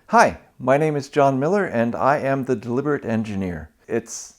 Hi, my name is John Miller and I am the Deliberate Engineer. It's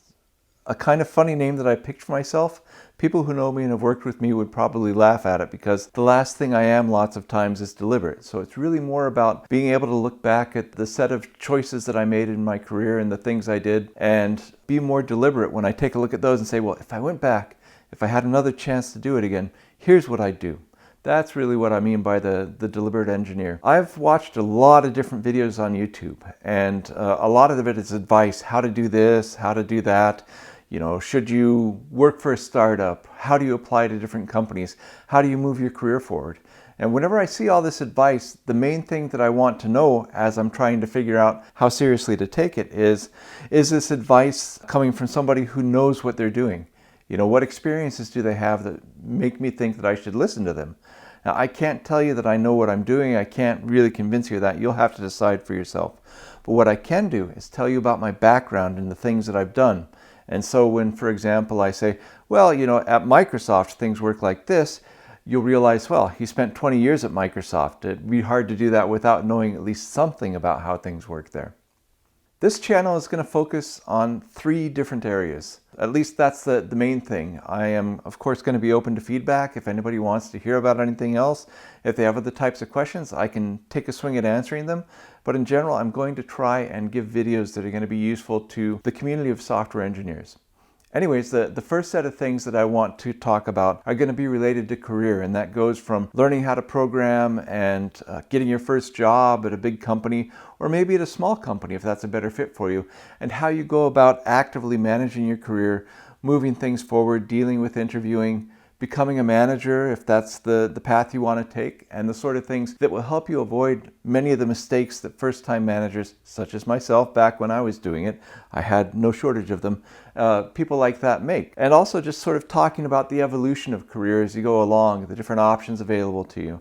a kind of funny name that I picked for myself. People who know me and have worked with me would probably laugh at it because the last thing I am lots of times is deliberate. So it's really more about being able to look back at the set of choices that I made in my career and the things I did and be more deliberate when I take a look at those and say, well, if I went back, if I had another chance to do it again, here's what I'd do. That's really what I mean by the deliberate engineer. I've watched a lot of different videos on YouTube, and a lot of it is advice, how to do this, how to do that. You know, should you work for a startup? How do you apply to different companies? How do you move your career forward? And whenever I see all this advice, the main thing that I want to know as I'm trying to figure out how seriously to take it is this advice coming from somebody who knows what they're doing? You know, what experiences do they have that make me think that I should listen to them? Now, I can't tell you that I know what I'm doing. I can't really convince you of that. You'll have to decide for yourself. But what I can do is tell you about my background and the things that I've done. And so when, for example, I say, well, you know, at Microsoft, things work like this, you'll realize, well, he spent 20 years at Microsoft. It'd be hard to do that without knowing at least something about how things work there. This channel is going to focus on 3 different areas. At least that's the main thing. I am, of course, going to be open to feedback. If anybody wants to hear about anything else, if they have other types of questions, I can take a swing at answering them. But in general, I'm going to try and give videos that are going to be useful to the community of software engineers. Anyways, the first set of things that I want to talk about are going to be related to career, and that goes from learning how to program and getting your first job at a big company, or maybe at a small company if that's a better fit for you, and how you go about actively managing your career, moving things forward, dealing with interviewing, becoming a manager if that's the path you want to take, and the sort of things that will help you avoid many of the mistakes that first-time managers, such as myself back when I was doing it, I had no shortage of them, people like that make. And also just sort of talking about the evolution of career as you go along, the different options available to you.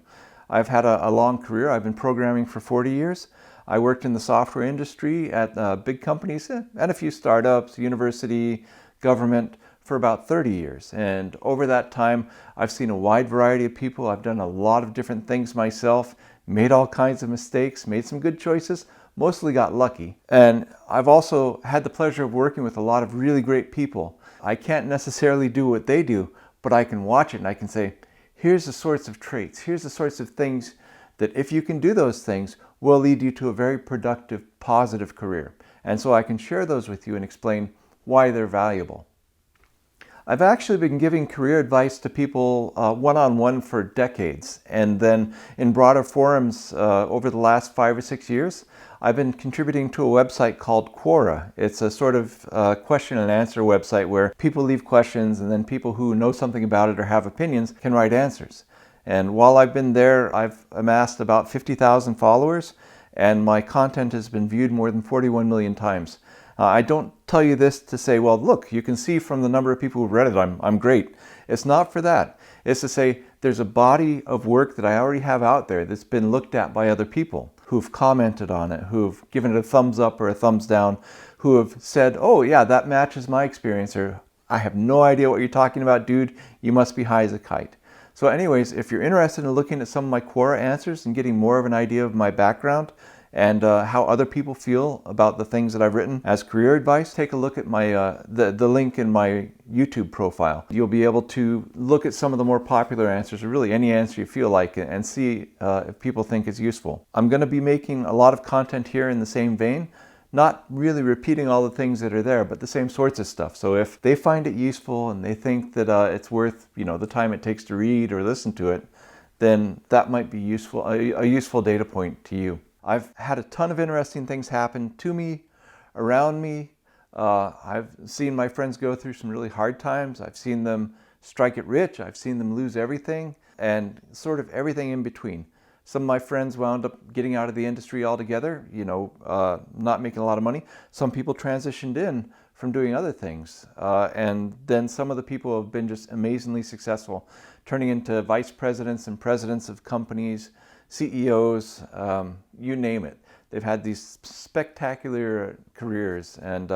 I've had a long career. I've been programming for 40 years. I worked in the software industry at big companies and a few startups, university, government, for about 30 years. And over that time, I've seen a wide variety of people. I've done a lot of different things myself, made all kinds of mistakes, made some good choices, mostly got lucky. And I've also had the pleasure of working with a lot of really great people. I can't necessarily do what they do, but I can watch it and I can say, here's the sorts of traits, here's the sorts of things that if you can do those things, will lead you to a very productive, positive career. And so I can share those with you and explain why they're valuable. I've actually been giving career advice to people one-on-one for decades, and then in broader forums over the last 5 or 6 years, I've been contributing to a website called Quora. It's a sort of question and answer website where people leave questions and then people who know something about it or have opinions can write answers. And while I've been there, I've amassed about 50,000 followers, and my content has been viewed more than 41 million times. I don't tell you this to say, well, look, you can see from the number of people who've read it, I'm great. It's not for that. It's to say there's a body of work that I already have out there that's been looked at by other people who've commented on it, who've given it a thumbs up or a thumbs down, who have said, oh yeah, that matches my experience, or I have no idea what you're talking about, dude, you must be high as a kite. So anyways, if you're interested in looking at some of my Quora answers and getting more of an idea of my background, and how other people feel about the things that I've written as career advice, take a look at my the link in my YouTube profile. You'll be able to look at some of the more popular answers, or really any answer you feel like, and see if people think it's useful. I'm going to be making a lot of content here in the same vein, not really repeating all the things that are there, but the same sorts of stuff. So if they find it useful and they think that it's worth, you know, the time it takes to read or listen to it, then that might be useful, a useful data point to you. I've had a ton of interesting things happen to me, around me. I've seen my friends go through some really hard times. I've seen them strike it rich. I've seen them lose everything, and sort of everything in between. Some of my friends wound up getting out of the industry altogether, you know, not making a lot of money. Some people transitioned in from doing other things. And then some of the people have been just amazingly successful, turning into vice presidents and presidents of companies, CEOs, you name it. They've had these spectacular careers, and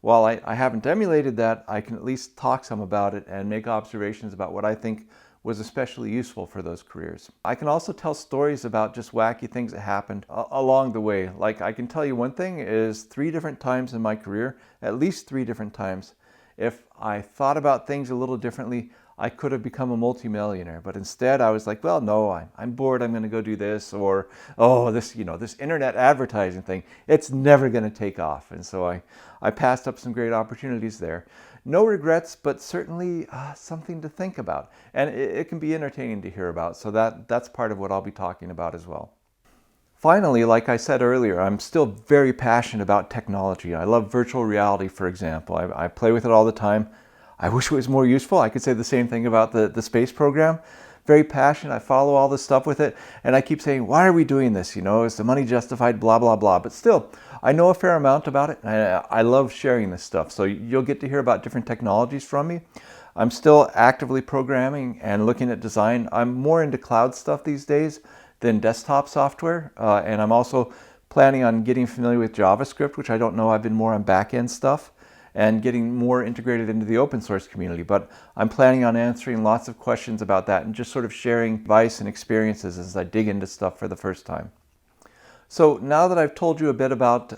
while I haven't emulated that, I can at least talk some about it and make observations about what I think was especially useful for those careers. I can also tell stories about just wacky things that happened along the way. Like, I can tell you one thing is 3 different times in my career, at least 3 different times, if I thought about things a little differently, I could have become a multimillionaire. But instead I was like, well, no, I'm bored, I'm going to go do this. Or, oh, this internet advertising thing, it's never going to take off. And so I passed up some great opportunities there. No regrets, but certainly something to think about. And it can be entertaining to hear about. So that's part of what I'll be talking about as well. Finally, like I said earlier, I'm still very passionate about technology. I love virtual reality, for example. I play with it all the time. I wish it was more useful. I could say the same thing about the space program. Very passionate. I follow all this stuff with it. And I keep saying, why are we doing this? Is the money justified? Blah, blah, blah. But still, I know a fair amount about it. And I love sharing this stuff. So you'll get to hear about different technologies from me. I'm still actively programming and looking at design. I'm more into cloud stuff these days than desktop software. And I'm also planning on getting familiar with JavaScript, which I don't know. I've been more on back-end stuff and getting more integrated into the open source community. But I'm planning on answering lots of questions about that and just sort of sharing advice and experiences as I dig into stuff for the first time. So now that I've told you a bit about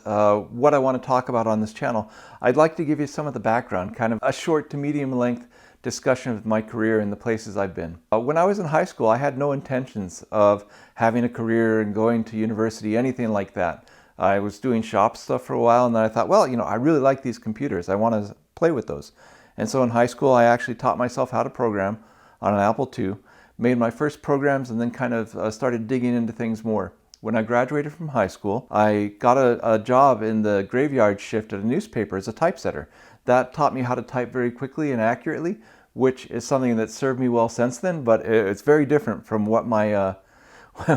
what I want to talk about on this channel, I'd like to give you some of the background, kind of a short to medium length discussion of my career and the places I've been. When I was in high school, I had no intentions of having a career and going to university, anything like that. I was doing shop stuff for a while, and then I thought, well, I really like these computers. I want to play with those. And so in high school, I actually taught myself how to program on an Apple II, made my first programs, and then kind of started digging into things more. When I graduated from high school, I got a job in the graveyard shift at a newspaper as a typesetter. That taught me how to type very quickly and accurately, which is something that served me well since then, but it's very different from what my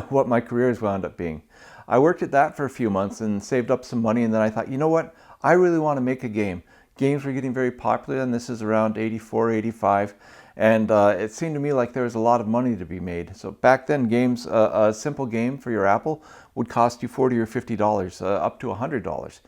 what my career has wound up being. I worked at that for a few months and saved up some money, and then I thought, you know what, I really want to make a game. Games were getting very popular, and this is around 84, 85, and it seemed to me like there was a lot of money to be made. So back then, games, a simple game for your Apple would cost you $40 or $50, up to $100.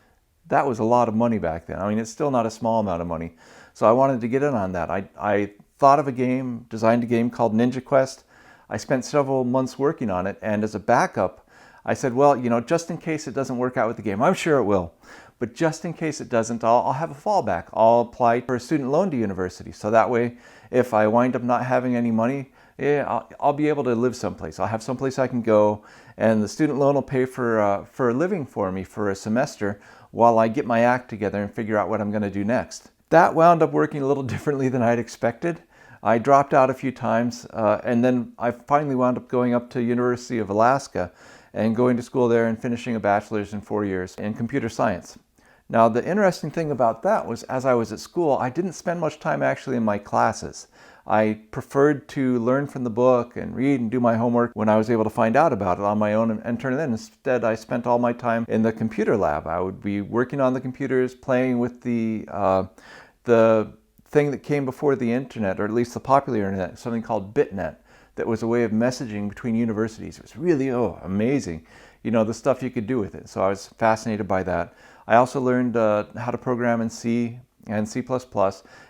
That was a lot of money back then. I mean, it's still not a small amount of money. So I wanted to get in on that. I thought of a game, designed a game called Ninja Quest. I spent several months working on it, and as a backup, I said, well, just in case it doesn't work out with the game, I'm sure it will, but just in case it doesn't, I'll have a fallback. I'll apply for a student loan to university. So that way, if I wind up not having any money, I'll be able to live someplace. I'll have someplace I can go, and the student loan will pay for a living for me for a semester while I get my act together and figure out what I'm going to do next. That wound up working a little differently than I'd expected. I dropped out a few times, and then I finally wound up going up to University of Alaska and going to school there and finishing a bachelor's in 4 years in computer science. Now, the interesting thing about that was, as I was at school, I didn't spend much time actually in my classes. I preferred to learn from the book and read and do my homework when I was able to find out about it on my own and turn it in. Instead, I spent all my time in the computer lab. I would be working on the computers, playing with the thing that came before the internet, or at least the popular internet, something called BitNet, that was a way of messaging between universities. It was really, amazing, the stuff you could do with it. So I was fascinated by that. I also learned how to program in C and C++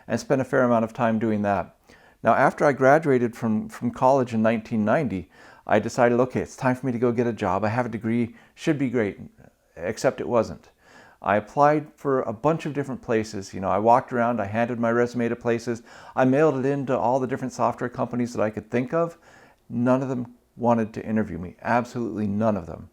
and spent a fair amount of time doing that. Now, after I graduated from college in 1990, I decided, okay, it's time for me to go get a job. I have a degree, should be great, except it wasn't. I applied for a bunch of different places. I walked around, I handed my resume to places. I mailed it into all the different software companies that I could think of. None of them wanted to interview me, absolutely none of them.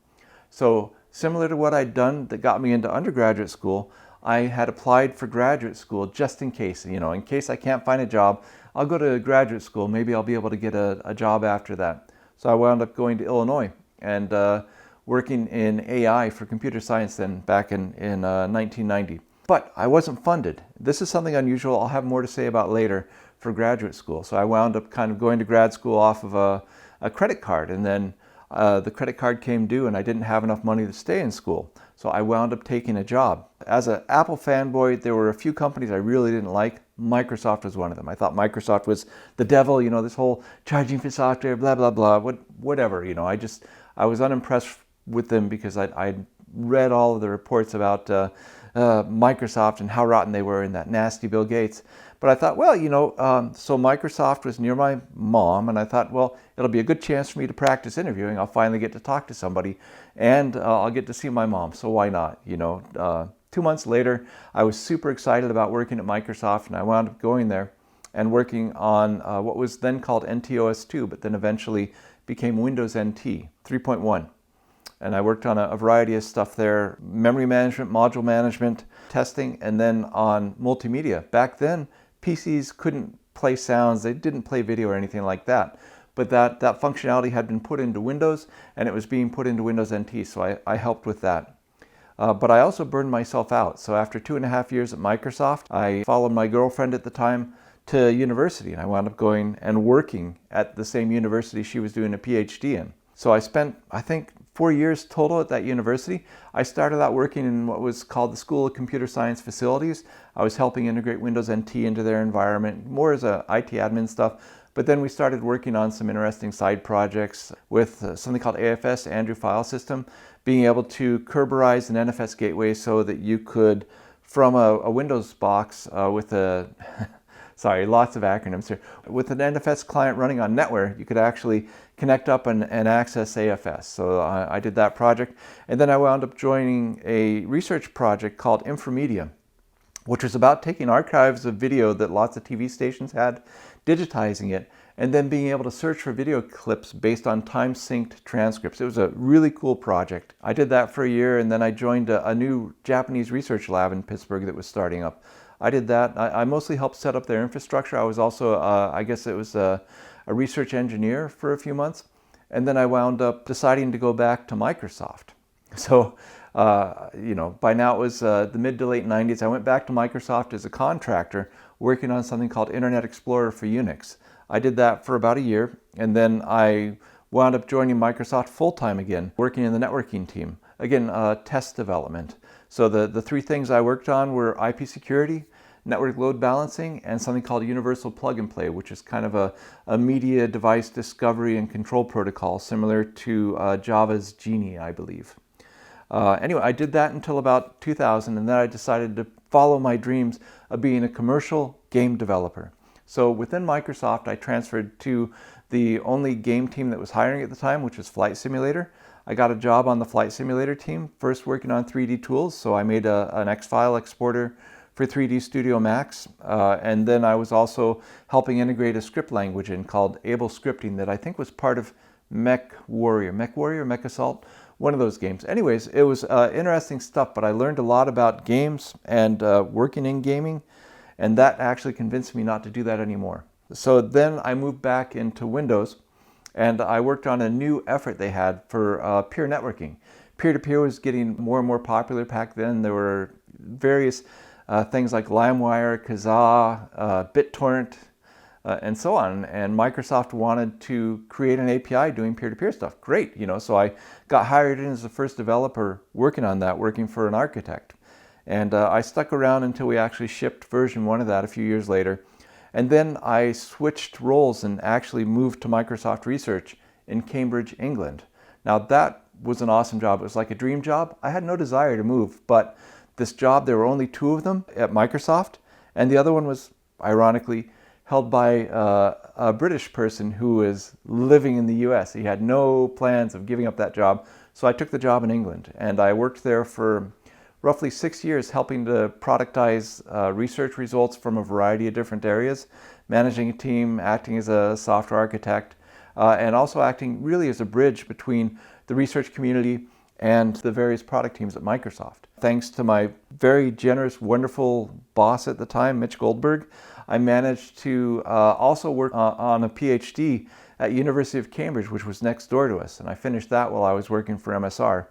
So similar to what I'd done that got me into undergraduate school, I had applied for graduate school just in case. In case I can't find a job, I'll go to graduate school. Maybe I'll be able to get a job after that. So I wound up going to Illinois and working in AI for computer science then back in 1990. But I wasn't funded. This is something unusual. I'll have more to say about later for graduate school. So I wound up kind of going to grad school off of a credit card, and then the credit card came due and I didn't have enough money to stay in school. So I wound up taking a job. As an Apple fanboy, there were a few companies I really didn't like. Microsoft was one of them. I thought Microsoft was the devil, this whole charging for software, blah, blah, blah, whatever. I was unimpressed with them because I'd read all of the reports about Microsoft and how rotten they were and that nasty Bill Gates. But I thought, well, so Microsoft was near my mom, and I thought, well, it'll be a good chance for me to practice interviewing. I'll finally get to talk to somebody, and I'll get to see my mom, so why not? 2 months later, I was super excited about working at Microsoft, and I wound up going there and working on what was then called NTOS2, but then eventually became Windows NT 3.1. And I worked on a variety of stuff there: memory management, module management, testing, and then on multimedia. Back then, PCs couldn't play sounds, they didn't play video or anything like that. But that functionality had been put into Windows, and it was being put into Windows NT, so I helped with that. But I also burned myself out. So after 2.5 years at Microsoft, I followed my girlfriend at the time to university, and I wound up going and working at the same university she was doing a PhD in. So I spent, I think, 4 years total at that university. I started out working in what was called the School of Computer Science Facilities. I was helping integrate Windows NT into their environment, more as a IT admin stuff. But then we started working on some interesting side projects with something called AFS, Andrew File System, being able to Kerberize an NFS gateway so that you could, from a Windows box with a sorry, lots of acronyms here. With an NFS client running on NetWare, you could actually connect up and access AFS. So I did that project. And then I wound up joining a research project called Infomedia, which was about taking archives of video that lots of TV stations had, digitizing it, and then being able to search for video clips based on time-synced transcripts. It was a really cool project. I did that for a year, and then I joined a new Japanese research lab in Pittsburgh that was starting up. I did that. I mostly helped set up their infrastructure. I was also, I guess it was a research engineer for a few months. And then I wound up deciding to go back to Microsoft. So, by now it was the mid to late 90s. I went back to Microsoft as a contractor working on something called Internet Explorer for Unix. I did that for about a year, and then I wound up joining Microsoft full-time again, working in the networking team. Again, test development. So the three things I worked on were IP security, network load balancing, and something called Universal Plug and Play, which is kind of a media device discovery and control protocol similar to Java's Genie, I believe. Anyway, I did that until about 2000, and then I decided to follow my dreams of being a commercial game developer. So within Microsoft, I transferred to the only game team that was hiring at the time, which was Flight Simulator. I got a job on the Flight Simulator team, first working on 3D tools, so I made an X-File exporter for 3D Studio Max, and then I was also helping integrate a script language in called Able Scripting that I think was part of Mech Assault, one of those games. Anyways, it was interesting stuff, but I learned a lot about games and working in gaming, and that actually convinced me not to do that anymore. So then I moved back into Windows, and I worked on a new effort they had for peer networking. Peer-to-peer was getting more and more popular back then. There were various things like LimeWire, Kazaa, BitTorrent, and so on. And Microsoft wanted to create an API doing peer-to-peer stuff. Great, so I got hired in as the first developer working on that, working for an architect. And I stuck around until we actually shipped version 1 of that a few years later. And then I switched roles and actually moved to Microsoft Research in Cambridge, England. Now that was an awesome job. It was like a dream job. I had no desire to move, but this job, there were only 2 of them at Microsoft, and the other one was, ironically, held by a British person who was living in the US. He had no plans of giving up that job, so I took the job in England, and I worked there for roughly 6 years helping to productize research results from a variety of different areas, managing a team, acting as a software architect, and also acting really as a bridge between the research community and the various product teams at Microsoft. Thanks to my very generous, wonderful boss at the time, Mitch Goldberg, I managed to also work on a PhD at University of Cambridge, which was next door to us, and I finished that while I was working for MSR.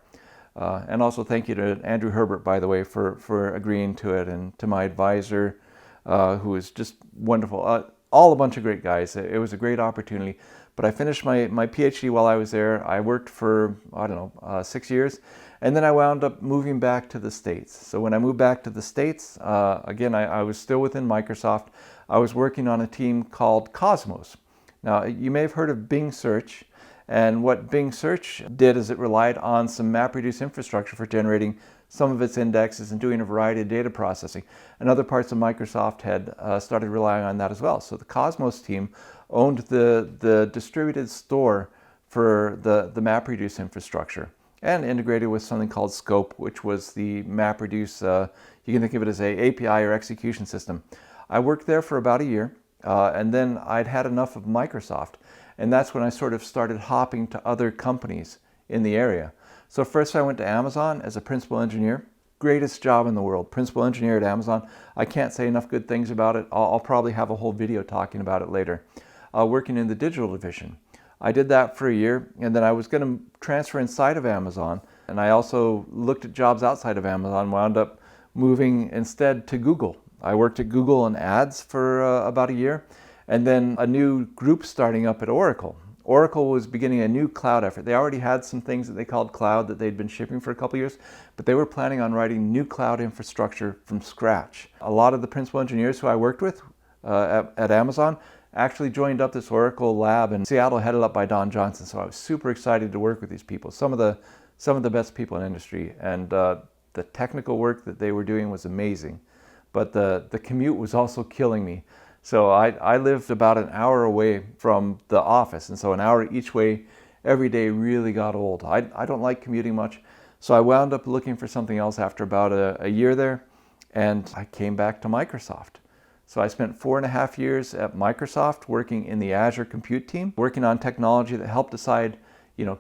And also thank you to Andrew Herbert, by the way, for agreeing to it, and to my advisor, who was just wonderful. All a bunch of great guys. It was a great opportunity. But I finished my PhD while I was there. I worked for, 6 years. And then I wound up moving back to the States. So when I moved back to the States, again, I was still within Microsoft. I was working on a team called Cosmos. Now, you may have heard of Bing Search. And what Bing Search did is it relied on some MapReduce infrastructure for generating some of its indexes and doing a variety of data processing. And other parts of Microsoft had started relying on that as well. So the Cosmos team owned the distributed store for the MapReduce infrastructure and integrated with something called Scope, which was the MapReduce, you can think of it as a API or execution system. I worked there for about a year, and then I'd had enough of Microsoft. And that's when I sort of started hopping to other companies in the area. So first I went to Amazon as a principal engineer. Greatest job in the world, principal engineer at Amazon. I can't say enough good things about it. I'll probably have a whole video talking about it later. Working in the digital division. I did that for a year, and then I was going to transfer inside of Amazon. And I also looked at jobs outside of Amazon, wound up moving instead to Google. I worked at Google on ads for about a year, and then a new group starting up at Oracle. Oracle was beginning a new cloud effort. They already had some things that they called cloud that they'd been shipping for a couple years, but they were planning on writing new cloud infrastructure from scratch. A lot of the principal engineers who I worked with at Amazon actually joined up this Oracle lab in Seattle, headed up by Don Johnson. So I was super excited to work with these people, some of the best people in industry, and the technical work that they were doing was amazing. But the commute was also killing me. So I lived about an hour away from the office, and so an hour each way every day really got old. I don't like commuting much, so I wound up looking for something else after about a year there, and I came back to Microsoft. So I spent 4.5 years at Microsoft working in the Azure compute team, working on technology that helped decide,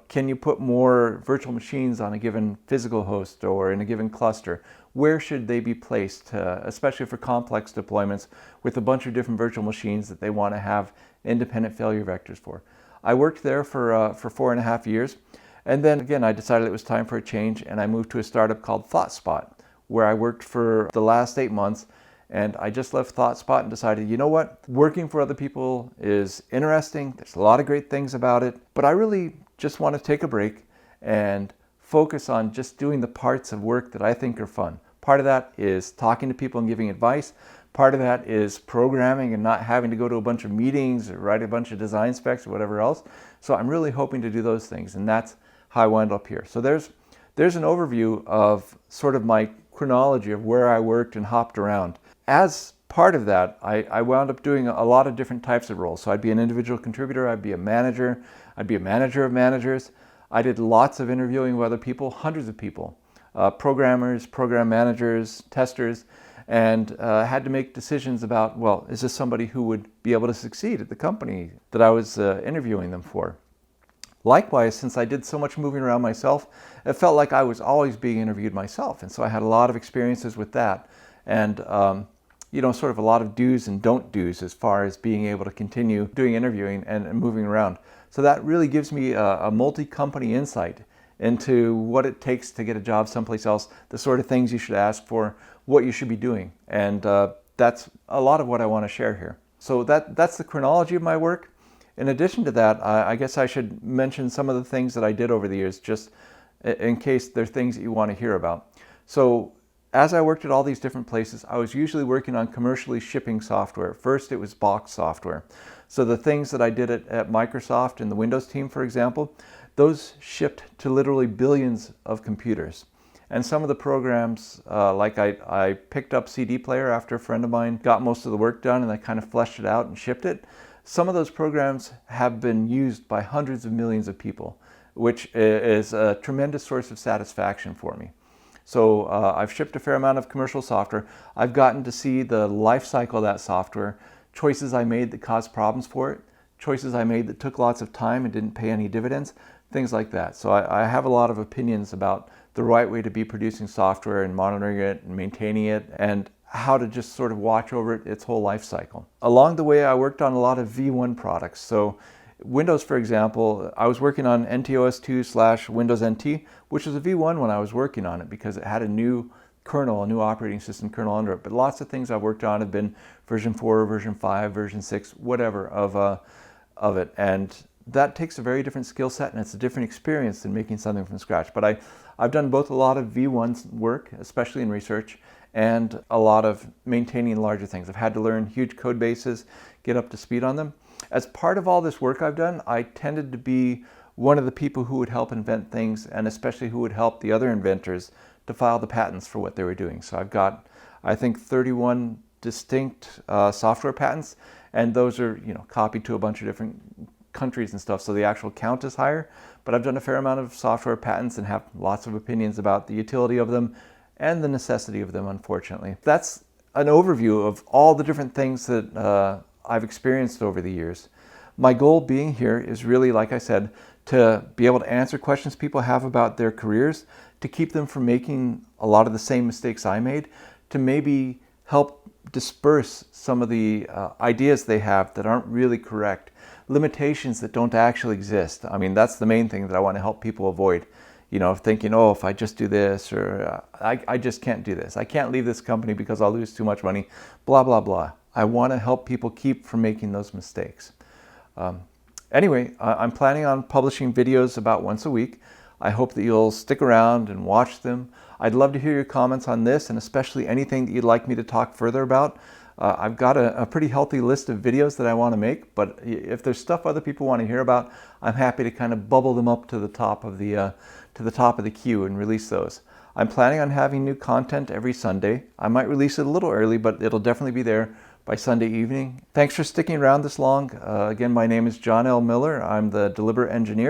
can you put more virtual machines on a given physical host or in a given cluster? Where should they be placed, especially for complex deployments with a bunch of different virtual machines that they want to have independent failure vectors for? I worked there for 4.5 years. And then again, I decided it was time for a change, and I moved to a startup called ThoughtSpot, where I worked for the last 8 months. And I just left ThoughtSpot and decided, you know what? Working for other people is interesting. There's a lot of great things about it, but I really just want to take a break and focus on just doing the parts of work that I think are fun. Part of that is talking to people and giving advice. Part of that is programming and not having to go to a bunch of meetings or write a bunch of design specs or whatever else. So I'm really hoping to do those things, and that's how I wound up here. So there's an overview of sort of my chronology of where I worked and hopped around. As part of that, I wound up doing a lot of different types of roles. So I'd be an individual contributor, I'd be a manager of managers. I did lots of interviewing with other people, hundreds of people, programmers, program managers, testers, and had to make decisions about, well, is this somebody who would be able to succeed at the company that I was interviewing them for? Likewise, since I did so much moving around myself, it felt like I was always being interviewed myself. And so I had a lot of experiences with that. And sort of a lot of do's and don't do's as far as being able to continue doing interviewing and moving around. So that really gives me a multi-company insight into what it takes to get a job someplace else, the sort of things you should ask for, what you should be doing. And that's a lot of what I want to share here. So that's the chronology of my work. In addition to that, I guess I should mention some of the things that I did over the years, just in case there are things that you want to hear about. So as I worked at all these different places, I was usually working on commercially shipping software. First, it was box software. So the things that I did at Microsoft and the Windows team, for example, those shipped to literally billions of computers. And some of the programs, like I picked up CD player after a friend of mine got most of the work done, and I kind of fleshed it out and shipped it. Some of those programs have been used by hundreds of millions of people, which is a tremendous source of satisfaction for me. So I've shipped a fair amount of commercial software. I've gotten to see the life cycle of that software, choices I made that caused problems for it, choices I made that took lots of time and didn't pay any dividends, things like that. So I have a lot of opinions about the right way to be producing software and monitoring it and maintaining it, and how to just sort of watch over its whole life cycle. Along the way, I worked on a lot of V1 products. So Windows, for example, I was working on NTOS2/Windows NT, which was a V1 when I was working on it because it had a new kernel, a new operating system kernel under it. But lots of things I've worked on have been version 4, version 5, version 6, whatever of it. And that takes a very different skill set, and it's a different experience than making something from scratch. But I've done both a lot of V1 work, especially in research, and a lot of maintaining larger things. I've had to learn huge code bases, get up to speed on them. As part of all this work I've done, I tended to be one of the people who would help invent things, and especially who would help the other inventors to file the patents for what they were doing. So I've got, I think, 31 distinct software patents, and those are, copied to a bunch of different countries and stuff, so the actual count is higher. But I've done a fair amount of software patents and have lots of opinions about the utility of them and the necessity of them, unfortunately. That's an overview of all the different things that I've experienced over the years. My goal being here is really, like I said, to be able to answer questions people have about their careers, to keep them from making a lot of the same mistakes I made, to maybe help disperse some of the ideas they have that aren't really correct, limitations that don't actually exist. I mean, that's the main thing that I want to help people avoid. Thinking, oh, if I just do this, or I just can't do this. I can't leave this company because I'll lose too much money, blah, blah, blah. I want to help people keep from making those mistakes. Anyway, I'm planning on publishing videos about once a week. I hope that you'll stick around and watch them. I'd love to hear your comments on this, and especially anything that you'd like me to talk further about. I've got a pretty healthy list of videos that I want to make, but if there's stuff other people want to hear about, I'm happy to kind of bubble them up to the top of the queue and release those. I'm planning on having new content every Sunday. I might release it a little early, but it'll definitely be there by Sunday evening. Thanks for sticking around this long. Again, my name is John L. Miller. I'm the Deliberate Engineer.